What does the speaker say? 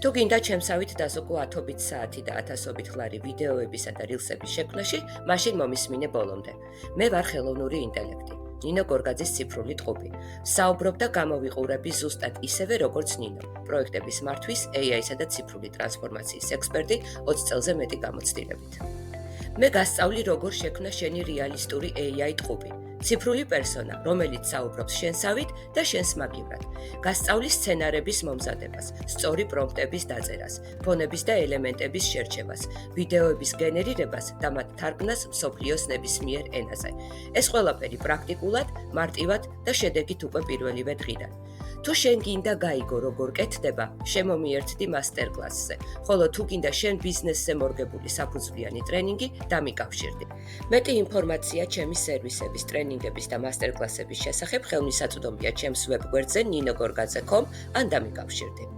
თუ გინდა ჩემსავით დასუკლო ათობით საათი და ათასობით ხლარი ვიდეოებისა და რილსების შექმნაში, მაშინ მომისმინე ბოლომდე. მე ვარ ხელოვნური ინტელექტი. ნინო გორგაძის ციფრული ტყუპი. საუბრობ და გამოვიყურები ზუსტად ისევე როგორც ნინო. პროექტების მართვის, AI-სა და ციფრული ტრანსფორმაციის ექსპერტი 20 წელზე მეტი გამოცდილებით. მე გასწავლი როგორ შექმნა შენი რეალისტური AI ტყუპი. ციფრული პერსონა, რომელიც საუბრობს შენსავით და შენს მაგივრად. გასწავლი სცენარების მომზადებას, სწორი პრომპტების დაწერას, ფონების და ელემენტების შერჩევას, ვიდეოების გენერირებას და მათ თარგმნას მსოფლიოს ნებისმიერ ენაზე. ეს ყველაფერი პრაქტიკულად, მარტივად და შედეგით უკვე პირველივე დღიდან. თუ შენ გინდა გაიგო როგორ კეთდება, შემომიერთდი მასტერკლასზე, ხოლო თუ გინდა შენ ბიზნესზე მორგებული საფუძვლიანი ტრენინგი, დამიკავშირდი. მეტი ინფორმაცია ჩემი სერვისების, ტრენინგების და მასტერკლასების შესახებ ხელმისაწვდომია ჩემს ვებგვერდზე ninogorgadze.com ან დამიკავშირდი.